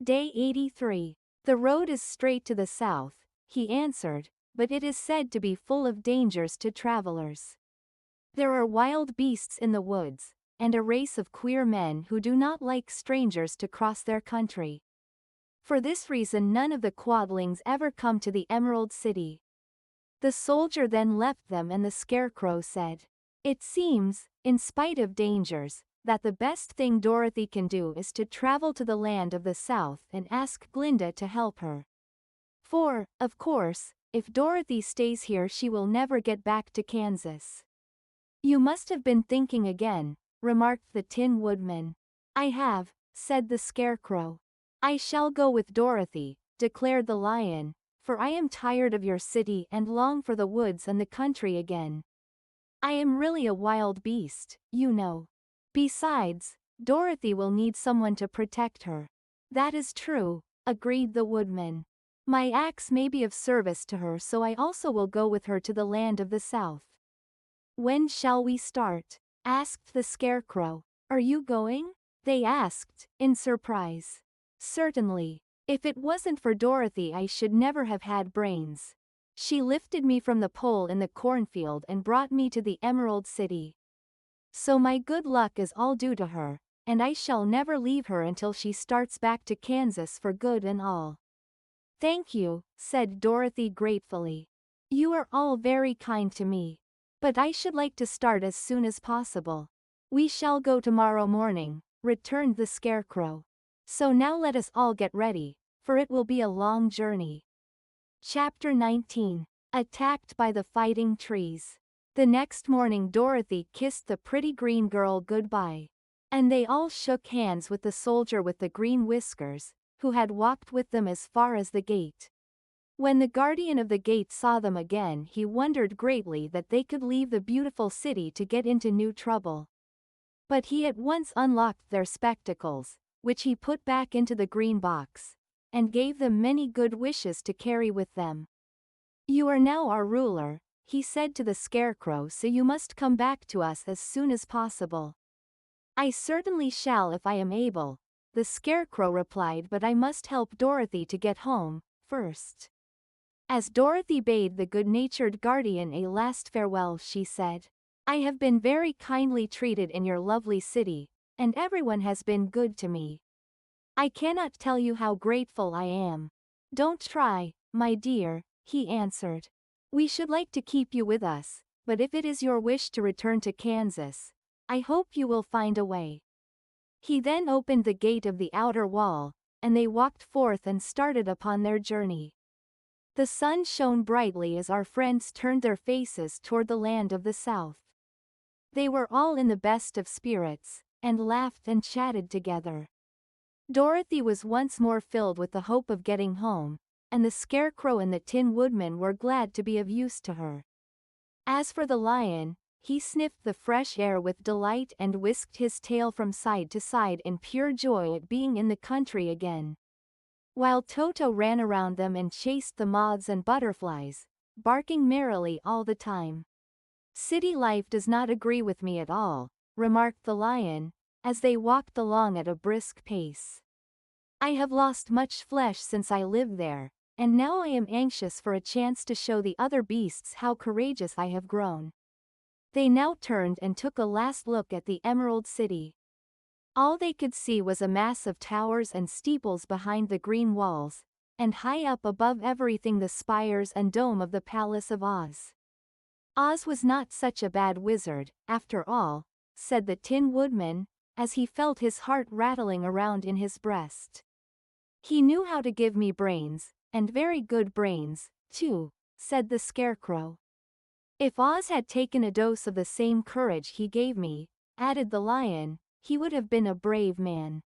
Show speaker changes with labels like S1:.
S1: Day 83. The road is straight to the south, he answered, but it is said to be full of dangers to travelers. There are wild beasts in the woods, and a race of queer men who do not like strangers to cross their country. For this reason none of the quadlings ever come to the Emerald City. The soldier then left them, and the Scarecrow said, "It seems, in spite of dangers, that the best thing Dorothy can do is to travel to the land of the South and ask Glinda to help her. For, of course, if Dorothy stays here she will never get back to Kansas." "You must have been thinking again," remarked the Tin Woodman. "I have," said the Scarecrow. "I shall go with Dorothy," declared the Lion, "for I am tired of your city and long for the woods and the country again. I am really a wild beast, you know. Besides, Dorothy will need someone to protect her." "That is true," agreed the Woodman. "My axe may be of service to her, so I also will go with her to the land of the South." "When shall we start?" asked the Scarecrow. "Are you going?" they asked, in surprise. "Certainly. If it wasn't for Dorothy I should never have had brains. She lifted me from the pole in the cornfield and brought me to the Emerald City. So my good luck is all due to her, and I shall never leave her until she starts back to Kansas for good and all." "Thank you," said Dorothy gratefully. "You are all very kind to me. But I should like to start as soon as possible." "We shall go tomorrow morning," returned the Scarecrow. "So now let us all get ready, for it will be a long journey." Chapter 19. Attacked by the Fighting Trees. The next morning Dorothy kissed the pretty green girl goodbye. And they all shook hands with the soldier with the green whiskers, who had walked with them as far as the gate. When the guardian of the gate saw them again he wondered greatly that they could leave the beautiful city to get into new trouble. But he at once unlocked their spectacles, which he put back into the green box, and gave them many good wishes to carry with them. "You are now our ruler," he said to the Scarecrow, "so you must come back to us as soon as possible." "I certainly shall if I am able," the Scarecrow replied, "but I must help Dorothy to get home, first." As Dorothy bade the good-natured guardian a last farewell she said, "I have been very kindly treated in your lovely city, and everyone has been good to me. I cannot tell you how grateful I am." "Don't try, my dear," he answered. "We should like to keep you with us, but if it is your wish to return to Kansas, I hope you will find a way." He then opened the gate of the outer wall, and they walked forth and started upon their journey. The sun shone brightly as our friends turned their faces toward the land of the South. They were all in the best of spirits, and laughed and chatted together. Dorothy was once more filled with the hope of getting home, and the Scarecrow and the Tin Woodman were glad to be of use to her. As for the Lion, he sniffed the fresh air with delight and whisked his tail from side to side in pure joy at being in the country again. While Toto ran around them and chased the moths and butterflies, barking merrily all the time. "City life does not agree with me at all," remarked the Lion, as they walked along at a brisk pace. "I have lost much flesh since I lived there, and now I am anxious for a chance to show the other beasts how courageous I have grown." They now turned and took a last look at the Emerald City. All they could see was a mass of towers and steeples behind the green walls, and high up above everything the spires and dome of the Palace of Oz. "Oz was not such a bad wizard, after all," said the Tin Woodman, as he felt his heart rattling around in his breast. "He knew how to give me brains, and very good brains, too," said the Scarecrow. "If Oz had taken a dose of the same courage he gave me," added the Lion, "he would have been a brave man."